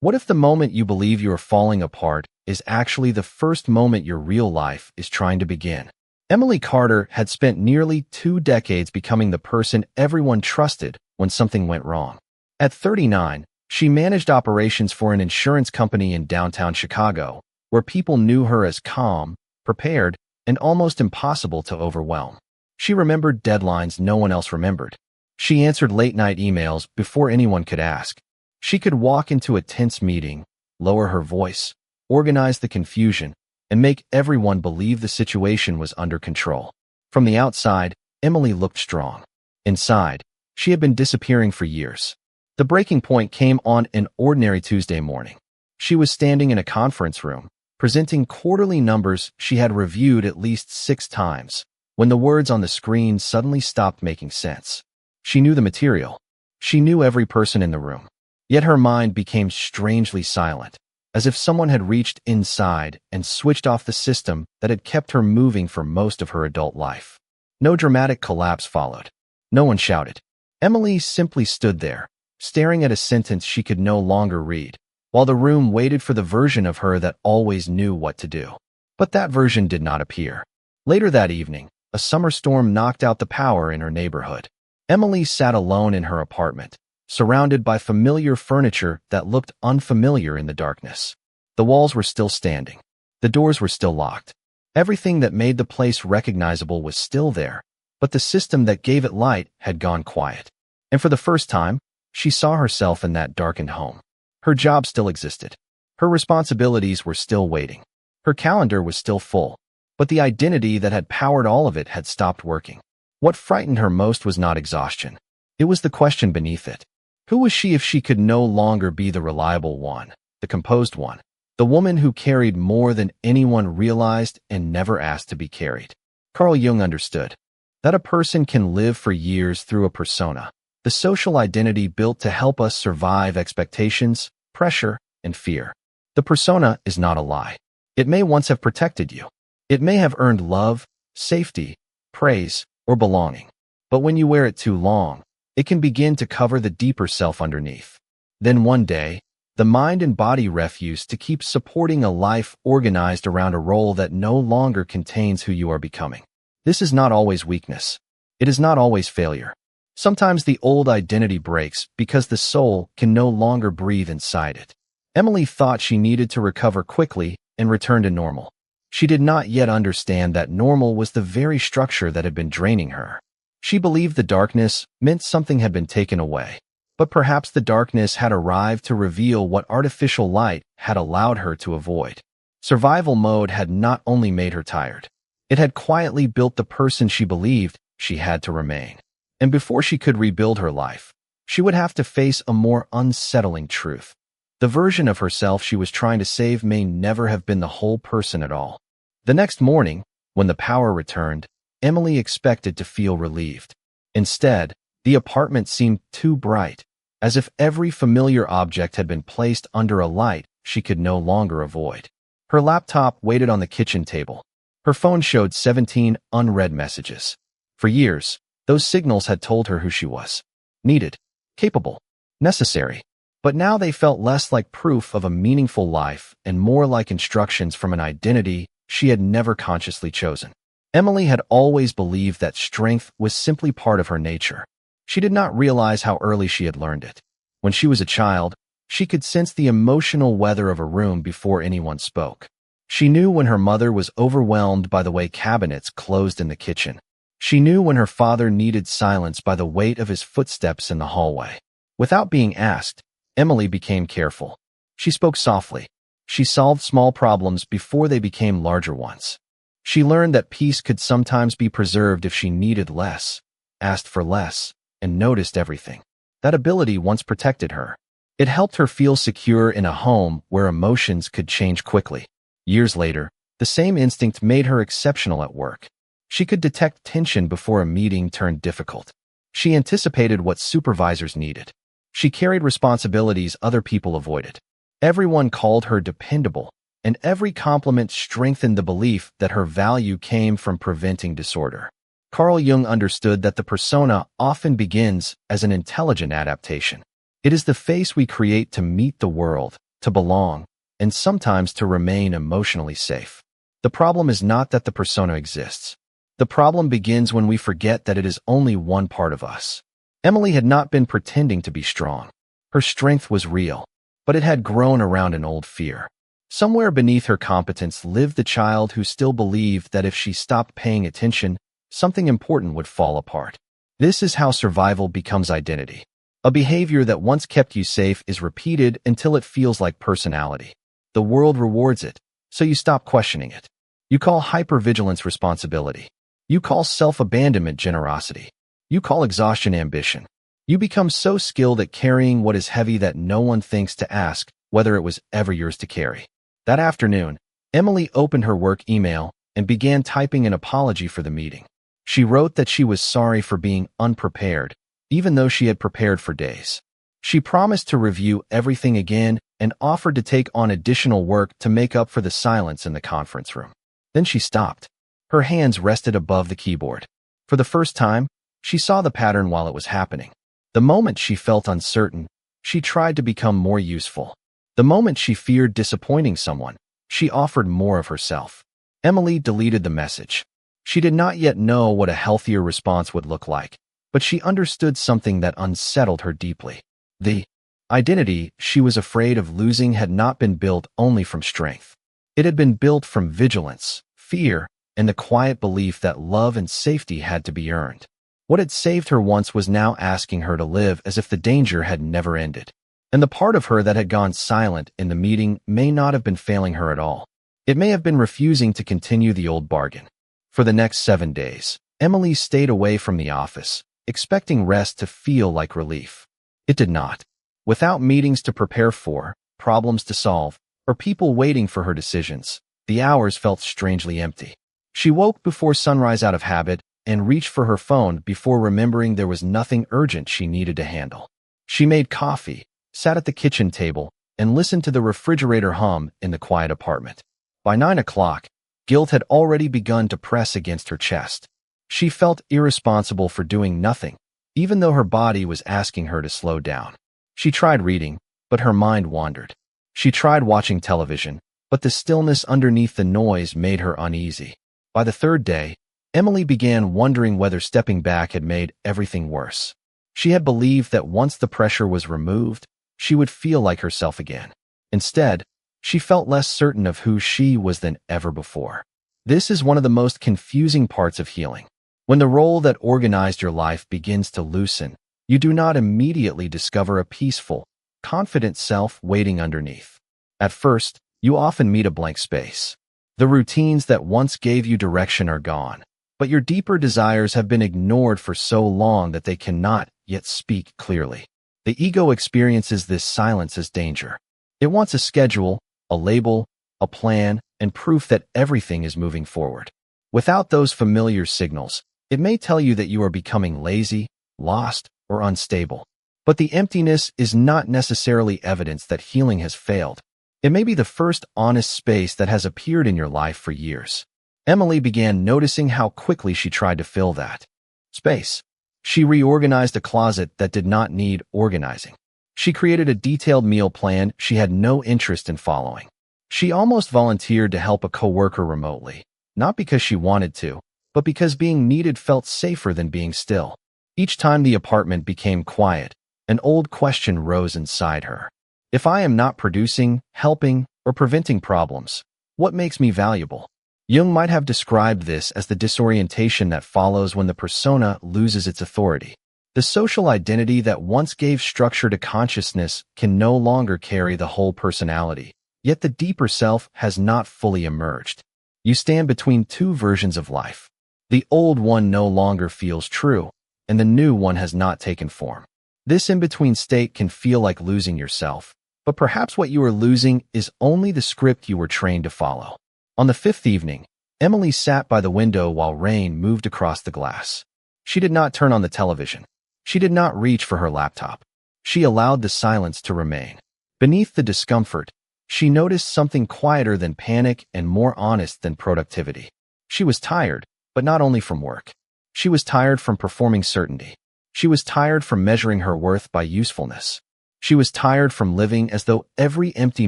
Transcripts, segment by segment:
What if the moment you believe you are falling apart is actually the first moment your real life is trying to begin? Emily Carter had spent nearly 2 decades becoming the person everyone trusted when something went wrong. At 39, she managed operations for an insurance company in downtown Chicago, where people knew her as calm, prepared, and almost impossible to overwhelm. She remembered deadlines no one else remembered. She answered late-night emails before anyone could ask. She could walk into a tense meeting, lower her voice, organize the confusion, and make everyone believe the situation was under control. From the outside, Emily looked strong. Inside, she had been disappearing for years. The breaking point came on an ordinary Tuesday morning. She was standing in a conference room, presenting quarterly numbers she had reviewed at least 6 times, when the words on the screen suddenly stopped making sense. She knew the material. She knew every person in the room. Yet her mind became strangely silent, as if someone had reached inside and switched off the system that had kept her moving for most of her adult life. No dramatic collapse followed. No one shouted. Emily simply stood there, staring at a sentence she could no longer read, while the room waited for the version of her that always knew what to do. But that version did not appear. Later that evening, a summer storm knocked out the power in her neighborhood. Emily sat alone in her apartment, surrounded by familiar furniture that looked unfamiliar in the darkness. The walls were still standing. The doors were still locked. Everything that made the place recognizable was still there, but the system that gave it light had gone quiet. And for the first time, she saw herself in that darkened home. Her job still existed. Her responsibilities were still waiting. Her calendar was still full, but the identity that had powered all of it had stopped working. What frightened her most was not exhaustion. It was the question beneath it. Who was she if she could no longer be the reliable one, the composed one, the woman who carried more than anyone realized and never asked to be carried? Carl Jung understood that a person can live for years through a persona, the social identity built to help us survive expectations, pressure, and fear. The persona is not a lie. It may once have protected you. It may have earned love, safety, praise, or belonging. But when you wear it too long, it can begin to cover the deeper self underneath. Then one day, the mind and body refuse to keep supporting a life organized around a role that no longer contains who you are becoming. This is not always weakness. It is not always failure. Sometimes the old identity breaks because the soul can no longer breathe inside it. Emily thought she needed to recover quickly and return to normal. She did not yet understand that normal was the very structure that had been draining her. She believed the darkness meant something had been taken away, but perhaps the darkness had arrived to reveal what artificial light had allowed her to avoid. Survival mode had not only made her tired, it had quietly built the person she believed she had to remain. And before she could rebuild her life, she would have to face a more unsettling truth. The version of herself she was trying to save may never have been the whole person at all. The next morning, when the power returned, Emily expected to feel relieved. Instead, the apartment seemed too bright, as if every familiar object had been placed under a light she could no longer avoid. Her laptop waited on the kitchen table. Her phone showed 17 unread messages. For years, those signals had told her who she was. Needed, capable, necessary. But now they felt less like proof of a meaningful life and more like instructions from an identity she had never consciously chosen. Emily had always believed that strength was simply part of her nature. She did not realize how early she had learned it. When she was a child, she could sense the emotional weather of a room before anyone spoke. She knew when her mother was overwhelmed by the way cabinets closed in the kitchen. She knew when her father needed silence by the weight of his footsteps in the hallway. Without being asked, Emily became careful. She spoke softly. She solved small problems before they became larger ones. She learned that peace could sometimes be preserved if she needed less, asked for less, and noticed everything. That ability once protected her. It helped her feel secure in a home where emotions could change quickly. Years later, the same instinct made her exceptional at work. She could detect tension before a meeting turned difficult. She anticipated what supervisors needed. She carried responsibilities other people avoided. Everyone called her dependable, and every compliment strengthened the belief that her value came from preventing disorder. Carl Jung understood that the persona often begins as an intelligent adaptation. It is the face we create to meet the world, to belong, and sometimes to remain emotionally safe. The problem is not that the persona exists. The problem begins when we forget that it is only one part of us. Emily had not been pretending to be strong. Her strength was real, but it had grown around an old fear. Somewhere beneath her competence lived the child who still believed that if she stopped paying attention, something important would fall apart. This is how survival becomes identity. A behavior that once kept you safe is repeated until it feels like personality. The world rewards it, so you stop questioning it. You call hypervigilance responsibility. You call self-abandonment generosity. You call exhaustion ambition. You become so skilled at carrying what is heavy that no one thinks to ask whether it was ever yours to carry. That afternoon, Emily opened her work email and began typing an apology for the meeting. She wrote that she was sorry for being unprepared, even though she had prepared for days. She promised to review everything again and offered to take on additional work to make up for the silence in the conference room. Then she stopped. Her hands rested above the keyboard. For the first time, she saw the pattern while it was happening. The moment she felt uncertain, she tried to become more useful. The moment she feared disappointing someone, she offered more of herself. Emily deleted the message. She did not yet know what a healthier response would look like, but she understood something that unsettled her deeply. The identity she was afraid of losing had not been built only from strength. It had been built from vigilance, fear, and the quiet belief that love and safety had to be earned. What had saved her once was now asking her to live as if the danger had never ended. And the part of her that had gone silent in the meeting may not have been failing her at all. It may have been refusing to continue the old bargain. For the next 7 days, Emily stayed away from the office, expecting rest to feel like relief. It did not. Without meetings to prepare for, problems to solve, or people waiting for her decisions, the hours felt strangely empty. She woke before sunrise out of habit and reached for her phone before remembering there was nothing urgent she needed to handle. She made coffee, sat at the kitchen table, and listened to the refrigerator hum in the quiet apartment. By 9 o'clock, guilt had already begun to press against her chest. She felt irresponsible for doing nothing, even though her body was asking her to slow down. She tried reading, but her mind wandered. She tried watching television, but the stillness underneath the noise made her uneasy. By the third day, Emily began wondering whether stepping back had made everything worse. She had believed that once the pressure was removed, she would feel like herself again. Instead, she felt less certain of who she was than ever before. This is one of the most confusing parts of healing. When the role that organized your life begins to loosen, you do not immediately discover a peaceful, confident self waiting underneath. At first, you often meet a blank space. The routines that once gave you direction are gone, but your deeper desires have been ignored for so long that they cannot yet speak clearly. The ego experiences this silence as danger. It wants a schedule, a label, a plan, and proof that everything is moving forward. Without those familiar signals, it may tell you that you are becoming lazy, lost, or unstable. But the emptiness is not necessarily evidence that healing has failed. It may be the first honest space that has appeared in your life for years. Emily began noticing how quickly she tried to fill that space. She reorganized a closet that did not need organizing. She created a detailed meal plan she had no interest in following. She almost volunteered to help a coworker remotely, not because she wanted to, but because being needed felt safer than being still. Each time the apartment became quiet, an old question rose inside her. If I am not producing, helping, or preventing problems, what makes me valuable? Jung might have described this as the disorientation that follows when the persona loses its authority. The social identity that once gave structure to consciousness can no longer carry the whole personality, yet the deeper self has not fully emerged. You stand between two versions of life. The old one no longer feels true, and the new one has not taken form. This in-between state can feel like losing yourself, but perhaps what you are losing is only the script you were trained to follow. On the fifth evening, Emily sat by the window while rain moved across the glass. She did not turn on the television. She did not reach for her laptop. She allowed the silence to remain. Beneath the discomfort, she noticed something quieter than panic and more honest than productivity. She was tired, but not only from work. She was tired from performing certainty. She was tired from measuring her worth by usefulness. She was tired from living as though every empty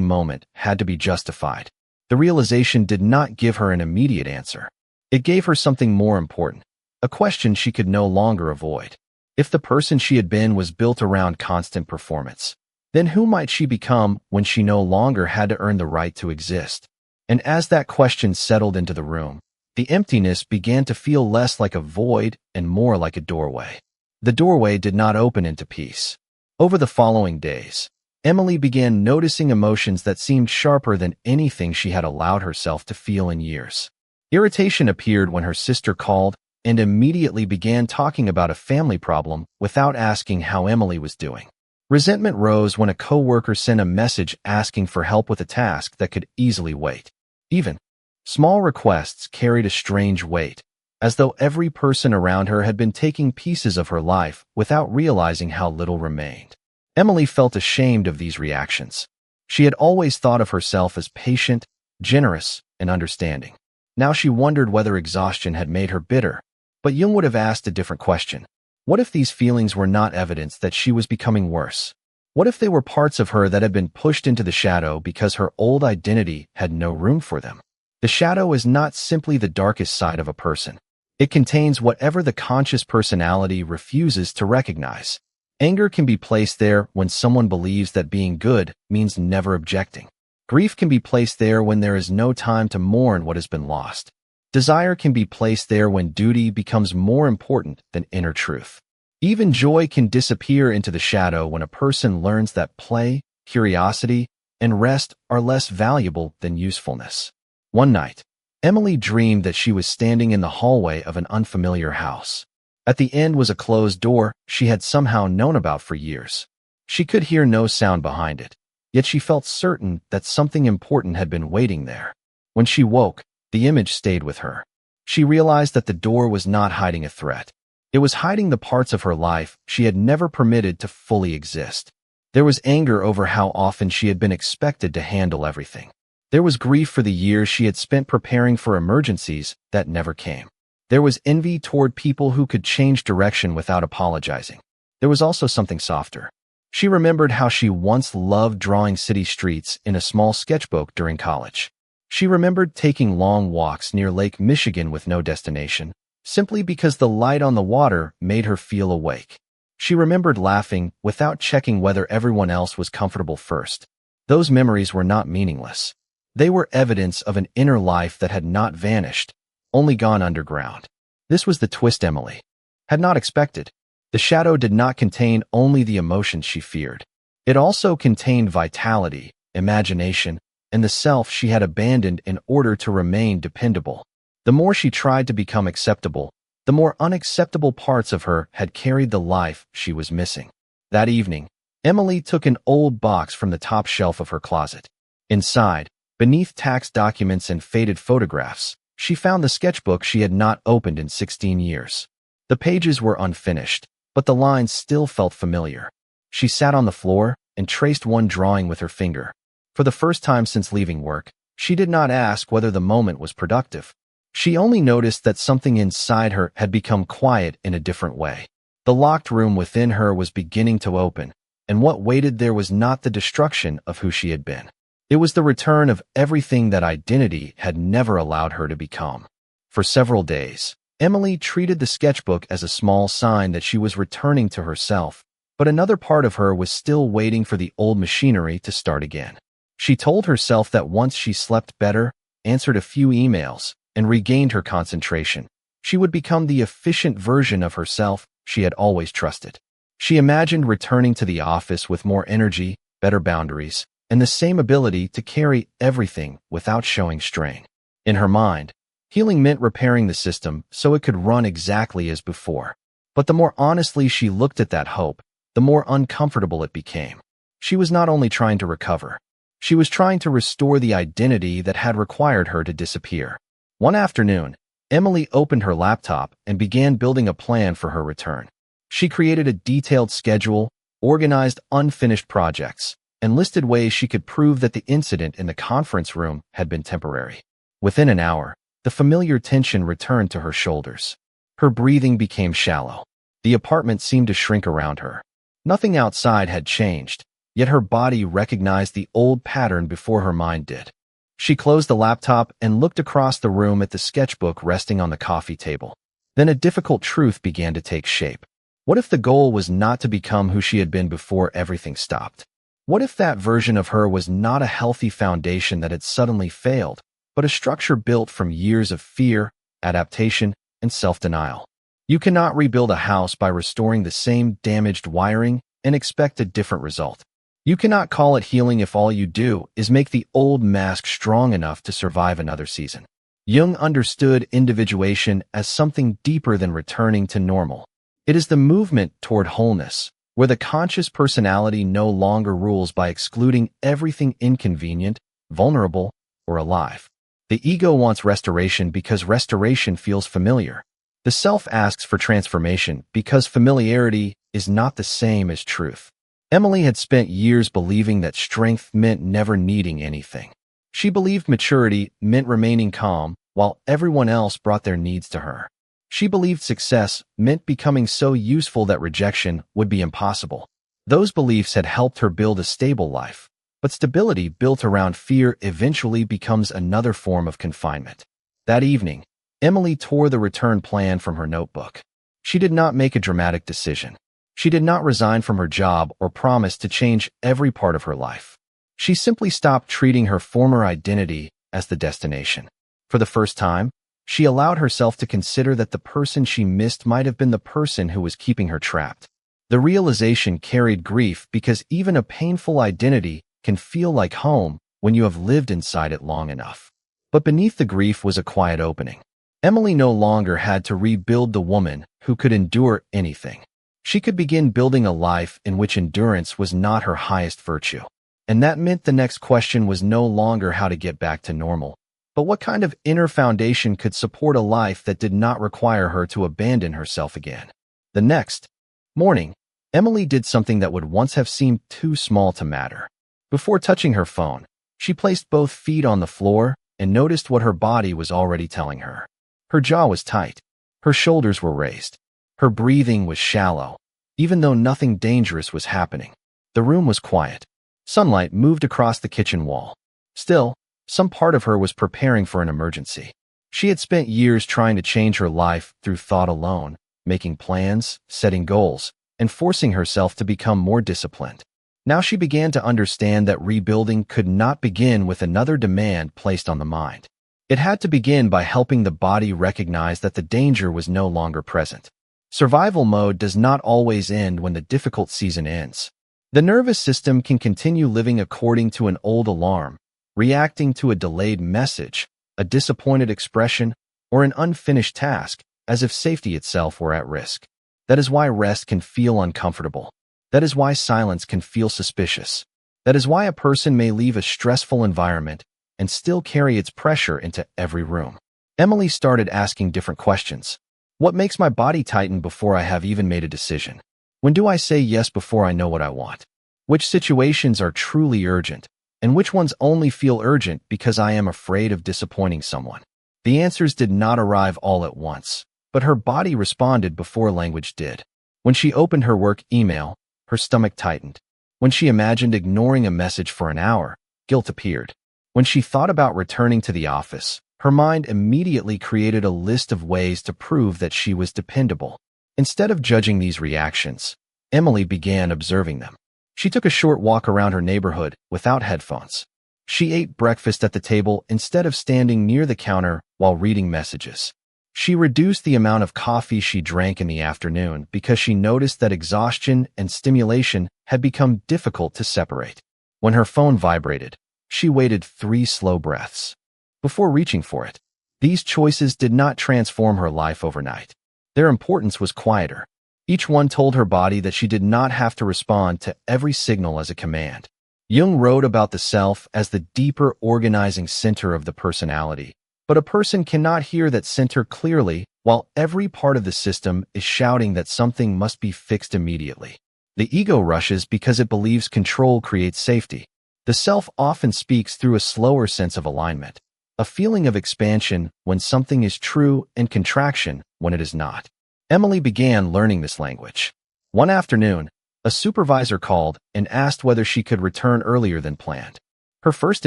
moment had to be justified. The realization did not give her an immediate answer. It gave her something more important, a question she could no longer avoid. If the person she had been was built around constant performance, then who might she become when she no longer had to earn the right to exist? And as that question settled into the room, the emptiness began to feel less like a void and more like a doorway. The doorway did not open into peace. Over the following days, Emily began noticing emotions that seemed sharper than anything she had allowed herself to feel in years. Irritation appeared when her sister called and immediately began talking about a family problem without asking how Emily was doing. Resentment rose when a coworker sent a message asking for help with a task that could easily wait. Even small requests carried a strange weight, as though every person around her had been taking pieces of her life without realizing how little remained. Emily felt ashamed of these reactions. She had always thought of herself as patient, generous, and understanding. Now she wondered whether exhaustion had made her bitter. But Jung would have asked a different question. What if these feelings were not evidence that she was becoming worse? What if they were parts of her that had been pushed into the shadow because her old identity had no room for them? The shadow is not simply the darkest side of a person. It contains whatever the conscious personality refuses to recognize. Anger can be placed there when someone believes that being good means never objecting. Grief can be placed there when there is no time to mourn what has been lost. Desire can be placed there when duty becomes more important than inner truth. Even joy can disappear into the shadow when a person learns that play, curiosity, and rest are less valuable than usefulness. One night, Emily dreamed that she was standing in the hallway of an unfamiliar house. At the end was a closed door she had somehow known about for years. She could hear no sound behind it, yet she felt certain that something important had been waiting there. When she woke, the image stayed with her. She realized that the door was not hiding a threat. It was hiding the parts of her life she had never permitted to fully exist. There was anger over how often she had been expected to handle everything. There was grief for the years she had spent preparing for emergencies that never came. There was envy toward people who could change direction without apologizing. There was also something softer. She remembered how she once loved drawing city streets in a small sketchbook during college. She remembered taking long walks near Lake Michigan with no destination, simply because the light on the water made her feel awake. She remembered laughing without checking whether everyone else was comfortable first. Those memories were not meaningless. They were evidence of an inner life that had not vanished, only gone underground. This was the twist Emily had not expected. The shadow did not contain only the emotions she feared. It also contained vitality, imagination, and the self she had abandoned in order to remain dependable. The more she tried to become acceptable, the more unacceptable parts of her had carried the life she was missing. That evening, Emily took an old box from the top shelf of her closet. Inside, beneath tax documents and faded photographs, she found the sketchbook she had not opened in 16 years. The pages were unfinished, but the lines still felt familiar. She sat on the floor and traced one drawing with her finger. For the first time since leaving work, she did not ask whether the moment was productive. She only noticed that something inside her had become quiet in a different way. The locked room within her was beginning to open, and what waited there was not the destruction of who she had been. It was the return of everything that identity had never allowed her to become. For several days, Emily treated the sketchbook as a small sign that she was returning to herself, but another part of her was still waiting for the old machinery to start again. She told herself that once she slept better, answered a few emails, and regained her concentration, she would become the efficient version of herself she had always trusted. She imagined returning to the office with more energy, better boundaries, and the same ability to carry everything without showing strain. In her mind, healing meant repairing the system so it could run exactly as before. But the more honestly she looked at that hope, the more uncomfortable it became. She was not only trying to recover, she was trying to restore the identity that had required her to disappear. One afternoon, Emily opened her laptop and began building a plan for her return. She created a detailed schedule, organized unfinished projects, and listed ways she could prove that the incident in the conference room had been temporary. Within an hour, the familiar tension returned to her shoulders. Her breathing became shallow. The apartment seemed to shrink around her. Nothing outside had changed, yet her body recognized the old pattern before her mind did. She closed the laptop and looked across the room at the sketchbook resting on the coffee table. Then a difficult truth began to take shape. What if the goal was not to become who she had been before everything stopped? What if that version of her was not a healthy foundation that had suddenly failed, but a structure built from years of fear, adaptation, and self-denial? You cannot rebuild a house by restoring the same damaged wiring and expect a different result. You cannot call it healing if all you do is make the old mask strong enough to survive another season. Jung understood individuation as something deeper than returning to normal. It is the movement toward wholeness, where the conscious personality no longer rules by excluding everything inconvenient, vulnerable, or alive. The ego wants restoration because restoration feels familiar. The self asks for transformation because familiarity is not the same as truth. Emily had spent years believing that strength meant never needing anything. She believed maturity meant remaining calm while everyone else brought their needs to her. She believed success meant becoming so useful that rejection would be impossible. Those beliefs had helped her build a stable life, but stability built around fear eventually becomes another form of confinement. That evening, Emily tore the return plan from her notebook. She did not make a dramatic decision. She did not resign from her job or promise to change every part of her life. She simply stopped treating her former identity as the destination. For the first time, she allowed herself to consider that the person she missed might have been the person who was keeping her trapped. The realization carried grief because even a painful identity can feel like home when you have lived inside it long enough. But beneath the grief was a quiet opening. Emily no longer had to rebuild the woman who could endure anything. She could begin building a life in which endurance was not her highest virtue. And that meant the next question was no longer how to get back to normal, but what kind of inner foundation could support a life that did not require her to abandon herself again. The next morning, Emily did something that would once have seemed too small to matter. Before touching her phone, she placed both feet on the floor and noticed what her body was already telling her. Her jaw was tight. Her shoulders were raised. Her breathing was shallow, even though nothing dangerous was happening. The room was quiet. Sunlight moved across the kitchen wall. Still, some part of her was preparing for an emergency. She had spent years trying to change her life through thought alone, making plans, setting goals, and forcing herself to become more disciplined. Now she began to understand that rebuilding could not begin with another demand placed on the mind. It had to begin by helping the body recognize that the danger was no longer present. Survival mode does not always end when the difficult season ends. The nervous system can continue living according to an old alarm, reacting to a delayed message, a disappointed expression, or an unfinished task, as if safety itself were at risk. That is why rest can feel uncomfortable. That is why silence can feel suspicious. That is why a person may leave a stressful environment and still carry its pressure into every room. Emily started asking different questions. What makes my body tighten before I have even made a decision? When do I say yes before I know what I want? Which situations are truly urgent, and which ones only feel urgent because I am afraid of disappointing someone? The answers did not arrive all at once, but her body responded before language did. When she opened her work email, her stomach tightened. When she imagined ignoring a message for an hour, guilt appeared. When she thought about returning to the office, her mind immediately created a list of ways to prove that she was dependable. Instead of judging these reactions, Emily began observing them. She took a short walk around her neighborhood without headphones. She ate breakfast at the table instead of standing near the counter while reading messages. She reduced the amount of coffee she drank in the afternoon because she noticed that exhaustion and stimulation had become difficult to separate. When her phone vibrated, she waited 3 slow breaths before reaching for it. These choices did not transform her life overnight. Their importance was quieter. Each one told her body that she did not have to respond to every signal as a command. Jung wrote about the self as the deeper organizing center of the personality, but a person cannot hear that center clearly while every part of the system is shouting that something must be fixed immediately. The ego rushes because it believes control creates safety. The self often speaks through a slower sense of alignment, a feeling of expansion when something is true and contraction when it is not. Emily began learning this language. One afternoon, A supervisor called and asked whether she could return earlier than planned. Her first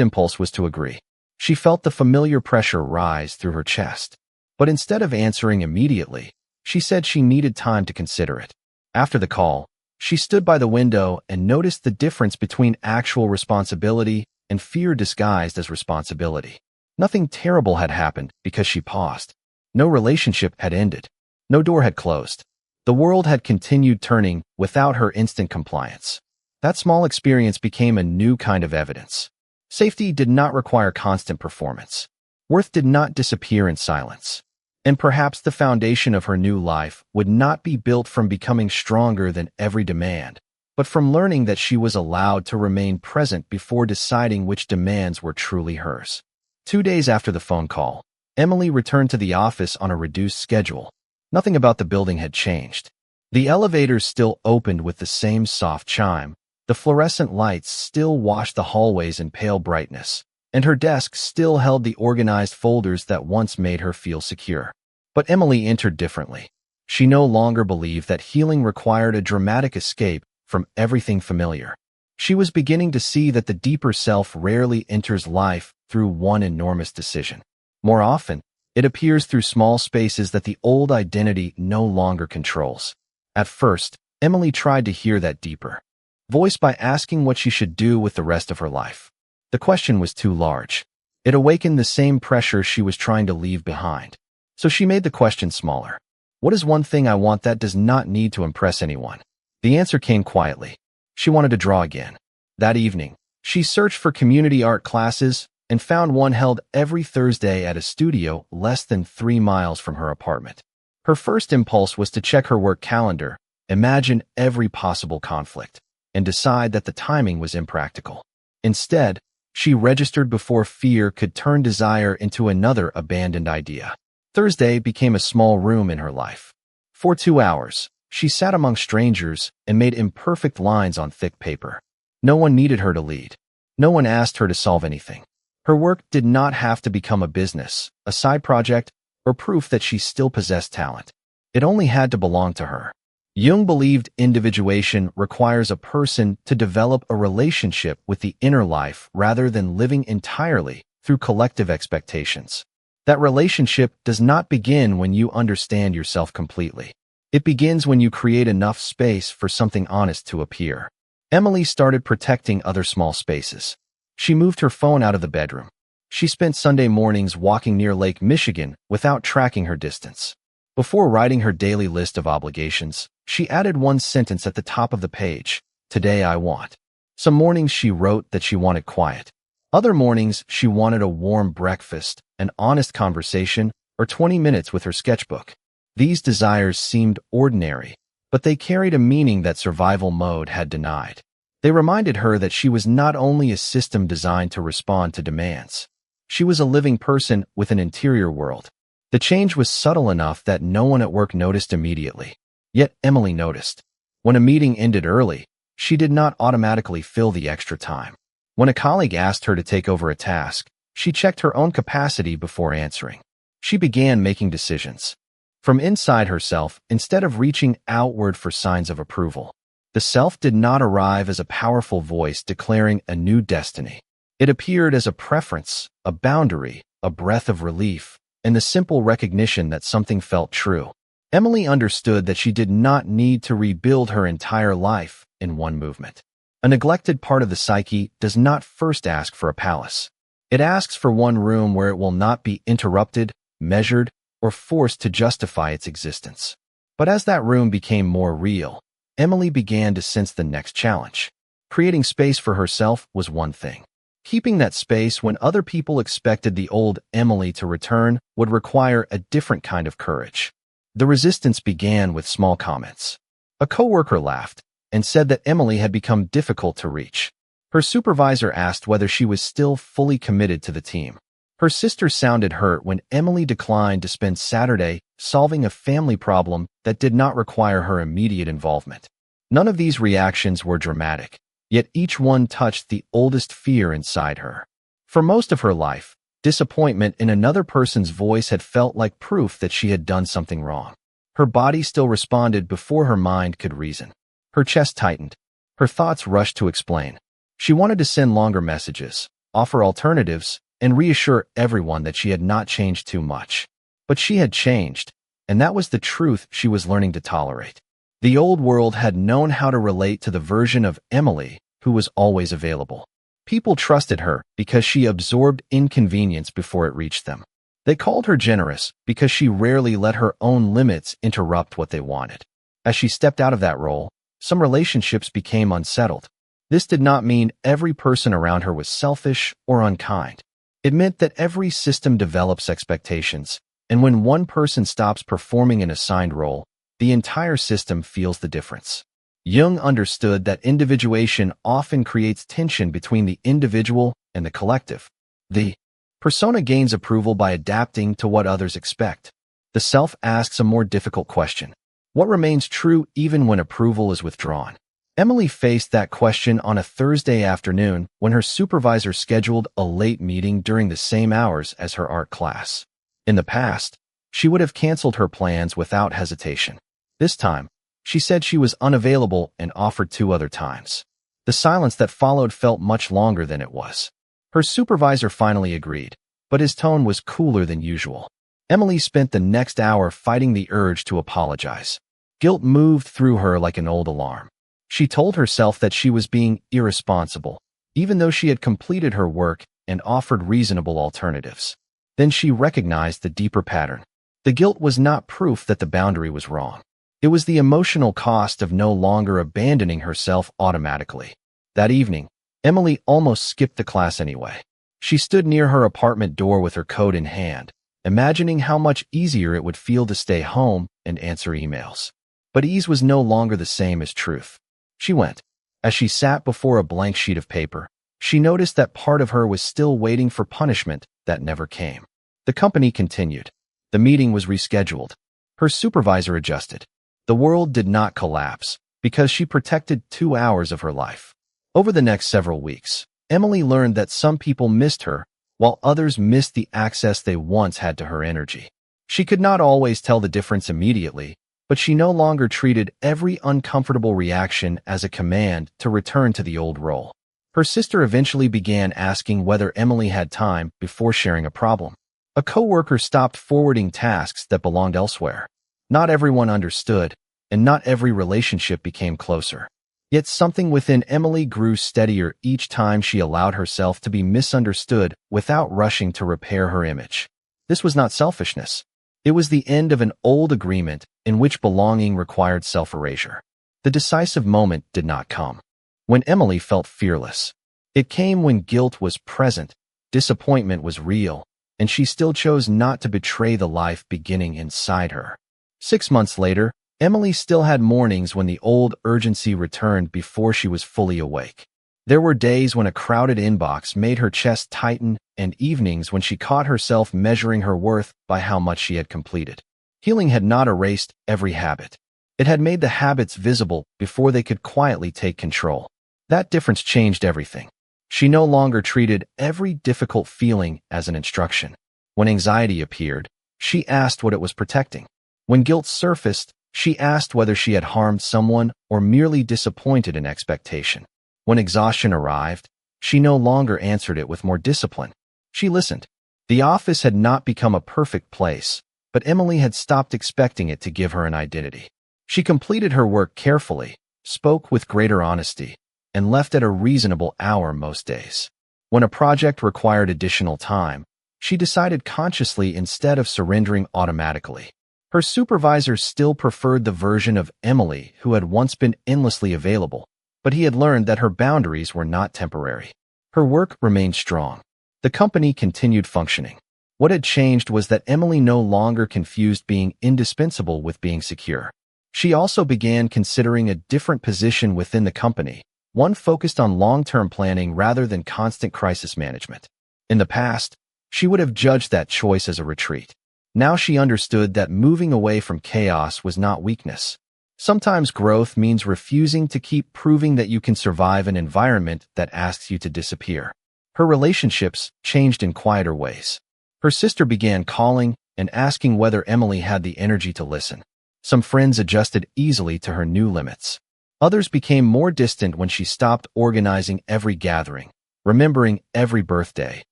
impulse was to agree. She felt the familiar pressure rise through her chest. But instead of answering immediately, she said she needed time to consider it. After the call, she stood by the window and noticed the difference between actual responsibility and fear disguised as responsibility. Nothing terrible had happened because she paused. No relationship had ended. No door had closed. The world had continued turning without her instant compliance. That small experience became a new kind of evidence. Safety did not require constant performance. Worth did not disappear in silence. And perhaps the foundation of her new life would not be built from becoming stronger than every demand, but from learning that she was allowed to remain present before deciding which demands were truly hers. 2 days after the phone call, Emily returned to the office on a reduced schedule. Nothing about the building had changed. The elevators still opened with the same soft chime. The fluorescent lights still washed the hallways in pale brightness, and her desk still held the organized folders that once made her feel secure. But Emily entered differently. She no longer believed that healing required a dramatic escape from everything familiar. She was beginning to see that the deeper self rarely enters life through one enormous decision. More often, it appears through small spaces that the old identity no longer controls. At first, Emily tried to hear that deeper voice by asking what she should do with the rest of her life. The question was too large. It awakened the same pressure she was trying to leave behind. So she made the question smaller. What is one thing I want that does not need to impress anyone? The answer came quietly. She wanted to draw again. That evening, she searched for community art classes and found one held every Thursday at a studio less than 3 miles from her apartment. Her first impulse was to check her work calendar, imagine every possible conflict, and decide that the timing was impractical. Instead, she registered before fear could turn desire into another abandoned idea. Thursday became a small room in her life. For 2 hours, she sat among strangers and made imperfect lines on thick paper. No one needed her to lead. No one asked her to solve anything. Her work did not have to become a business, a side project, or proof that she still possessed talent. It only had to belong to her. Jung believed individuation requires a person to develop a relationship with the inner life rather than living entirely through collective expectations. That relationship does not begin when you understand yourself completely. It begins when you create enough space for something honest to appear. Emily started protecting other small spaces. She moved her phone out of the bedroom. She spent Sunday mornings walking near Lake Michigan without tracking her distance. Before writing her daily list of obligations, she added one sentence at the top of the page: "Today I want." Some mornings she wrote that she wanted quiet. Other mornings she wanted a warm breakfast, an honest conversation, or 20 minutes with her sketchbook. These desires seemed ordinary, but they carried a meaning that survival mode had denied. They reminded her that she was not only a system designed to respond to demands. She was a living person with an interior world. The change was subtle enough that no one at work noticed immediately. Yet Emily noticed. When a meeting ended early, she did not automatically fill the extra time. When a colleague asked her to take over a task, she checked her own capacity before answering. She began making decisions from inside herself instead of reaching outward for signs of approval. The self did not arrive as a powerful voice declaring a new destiny. It appeared as a preference, a boundary, a breath of relief, and the simple recognition that something felt true. Emily understood that she did not need to rebuild her entire life in one movement. A neglected part of the psyche does not first ask for a palace. It asks for one room where it will not be interrupted, measured, or forced to justify its existence. But as that room became more real, Emily began to sense the next challenge. Creating space for herself was one thing. Keeping that space when other people expected the old Emily to return would require a different kind of courage. The resistance began with small comments. A coworker laughed and said that Emily had become difficult to reach. Her supervisor asked whether she was still fully committed to the team. Her sister sounded hurt when Emily declined to spend Saturday solving a family problem that did not require her immediate involvement. None of these reactions were dramatic, yet each one touched the oldest fear inside her. For most of her life, disappointment in another person's voice had felt like proof that she had done something wrong. Her body still responded before her mind could reason. Her chest tightened. Her thoughts rushed to explain. She wanted to send longer messages, offer alternatives, and reassure everyone that she had not changed too much. But she had changed, and that was the truth she was learning to tolerate. The old world had known how to relate to the version of Emily who was always available. People trusted her because she absorbed inconvenience before it reached them. They called her generous because she rarely let her own limits interrupt what they wanted. As she stepped out of that role, some relationships became unsettled. This did not mean every person around her was selfish or unkind. It meant that every system develops expectations, and when one person stops performing an assigned role, the entire system feels the difference. Jung understood that individuation often creates tension between the individual and the collective. The persona gains approval by adapting to what others expect. The self asks a more difficult question. What remains true even when approval is withdrawn? Emily faced that question on a Thursday afternoon when her supervisor scheduled a late meeting during the same hours as her art class. In the past, she would have canceled her plans without hesitation. This time, she said she was unavailable and offered 2 other times. The silence that followed felt much longer than it was. Her supervisor finally agreed, but his tone was cooler than usual. Emily spent the next hour fighting the urge to apologize. Guilt moved through her like an old alarm. She told herself that she was being irresponsible, even though she had completed her work and offered reasonable alternatives. Then she recognized the deeper pattern. The guilt was not proof that the boundary was wrong. It was the emotional cost of no longer abandoning herself automatically. That evening, Emily almost skipped the class anyway. She stood near her apartment door with her coat in hand, imagining how much easier it would feel to stay home and answer emails. But ease was no longer the same as truth. She went. As she sat before a blank sheet of paper, she noticed that part of her was still waiting for punishment that never came. The company continued. The meeting was rescheduled. Her supervisor adjusted. The world did not collapse because she protected 2 hours of her life. Over the next several weeks, Emily learned that some people missed her, while others missed the access they once had to her energy. She could not always tell the difference immediately, but she no longer treated every uncomfortable reaction as a command to return to the old role. Her sister eventually began asking whether Emily had time before sharing a problem. A coworker stopped forwarding tasks that belonged elsewhere. Not everyone understood, and not every relationship became closer. Yet something within Emily grew steadier each time she allowed herself to be misunderstood without rushing to repair her image. This was not selfishness. It was the end of an old agreement in which belonging required self-erasure. The decisive moment did not come when Emily felt fearless. It came when guilt was present, disappointment was real, and she still chose not to betray the life beginning inside her. 6 months later, Emily still had mornings when the old urgency returned before she was fully awake. There were days when a crowded inbox made her chest tighten and evenings when she caught herself measuring her worth by how much she had completed. Healing had not erased every habit. It had made the habits visible before they could quietly take control. That difference changed everything. She no longer treated every difficult feeling as an instruction. When anxiety appeared, she asked what it was protecting. When guilt surfaced, she asked whether she had harmed someone or merely disappointed an expectation. When exhaustion arrived, she no longer answered it with more discipline. She listened. The office had not become a perfect place, but Emily had stopped expecting it to give her an identity. She completed her work carefully, spoke with greater honesty, and left at a reasonable hour most days. When a project required additional time, she decided consciously instead of surrendering automatically. Her supervisor still preferred the version of Emily who had once been endlessly available, but he had learned that her boundaries were not temporary. Her work remained strong. The company continued functioning. What had changed was that Emily no longer confused being indispensable with being secure. She also began considering a different position within the company, one focused on long-term planning rather than constant crisis management. In the past, she would have judged that choice as a retreat. Now she understood that moving away from chaos was not weakness. Sometimes growth means refusing to keep proving that you can survive an environment that asks you to disappear. Her relationships changed in quieter ways. Her sister began calling and asking whether Emily had the energy to listen. Some friends adjusted easily to her new limits. Others became more distant when she stopped organizing every gathering, remembering every birthday,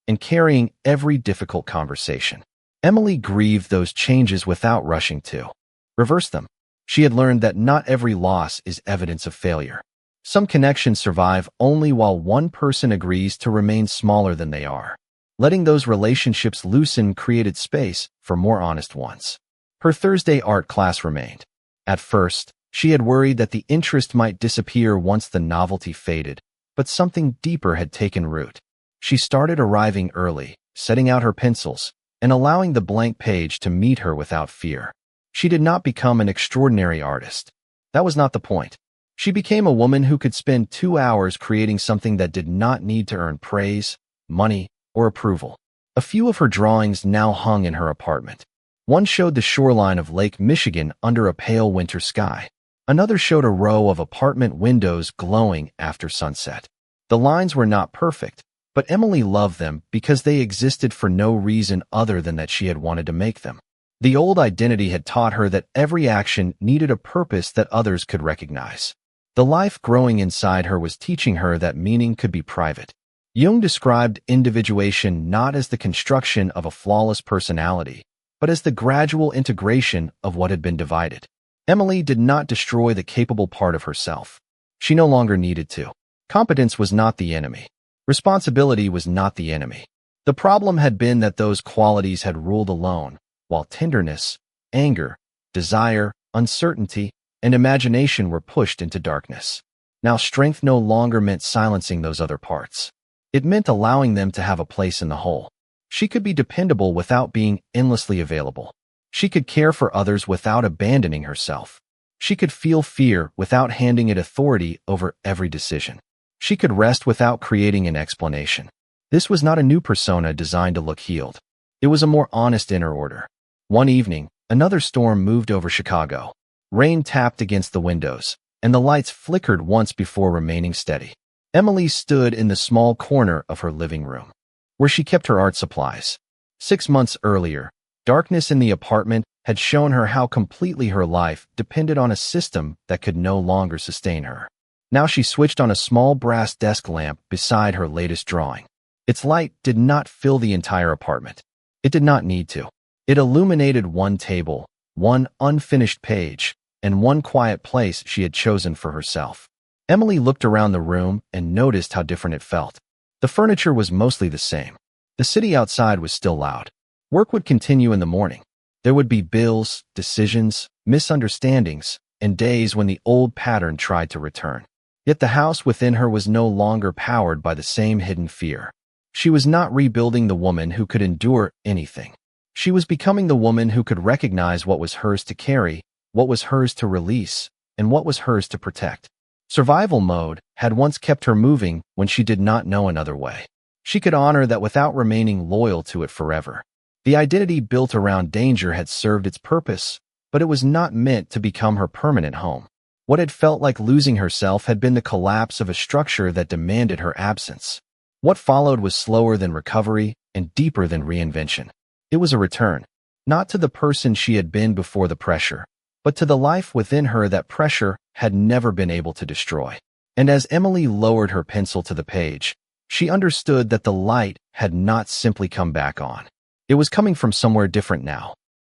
and carrying every difficult conversation. Emily grieved those changes without rushing to reverse them. She had learned that not every loss is evidence of failure. Some connections survive only while one person agrees to remain smaller than they are. Letting those relationships loosen created space for more honest ones. Her Thursday art class remained. At first, she had worried that the interest might disappear once the novelty faded, but something deeper had taken root. She started arriving early, setting out her pencils, and allowing the blank page to meet her without fear. She did not become an extraordinary artist. That was not the point. She became a woman who could spend 2 hours creating something that did not need to earn praise, money, or approval. A few of her drawings now hung in her apartment. One showed the shoreline of Lake Michigan under a pale winter sky. Another showed a row of apartment windows glowing after sunset. The lines were not perfect, but Emily loved them because they existed for no reason other than that she had wanted to make them. The old identity had taught her that every action needed a purpose that others could recognize. The life growing inside her was teaching her that meaning could be private. Jung described individuation not as the construction of a flawless personality, but as the gradual integration of what had been divided. Emily did not destroy the capable part of herself. She no longer needed to. Competence was not the enemy. Responsibility was not the enemy. The problem had been that those qualities had ruled alone, while tenderness, anger, desire, uncertainty, and imagination were pushed into darkness. Now strength no longer meant silencing those other parts. It meant allowing them to have a place in the whole. She could be dependable without being endlessly available. She could care for others without abandoning herself. She could feel fear without handing it authority over every decision. She could rest without creating an explanation. This was not a new persona designed to look healed. It was a more honest inner order. One evening, another storm moved over Chicago. Rain tapped against the windows, and the lights flickered once before remaining steady. Emily stood in the small corner of her living room, where she kept her art supplies. 6 months earlier, darkness in the apartment had shown her how completely her life depended on a system that could no longer sustain her. Now she switched on a small brass desk lamp beside her latest drawing. Its light did not fill the entire apartment. It did not need to. It illuminated one table, one unfinished page, and one quiet place she had chosen for herself. Emily looked around the room and noticed how different it felt. The furniture was mostly the same. The city outside was still loud. Work would continue in the morning. There would be bills, decisions, misunderstandings, and days when the old pattern tried to return. Yet the house within her was no longer powered by the same hidden fear. She was not rebuilding the woman who could endure anything. She was becoming the woman who could recognize what was hers to carry, what was hers to release, and what was hers to protect. Survival mode had once kept her moving when she did not know another way. She could honor that without remaining loyal to it forever. The identity built around danger had served its purpose, but it was not meant to become her permanent home. What had felt like losing herself had been the collapse of a structure that demanded her absence. What followed was slower than recovery and deeper than reinvention. It was a return, not to the person she had been before the pressure, but to the life within her that pressure had never been able to destroy. And as Emily lowered her pencil to the page, she understood that the light had not simply come back on. It was coming from somewhere different now.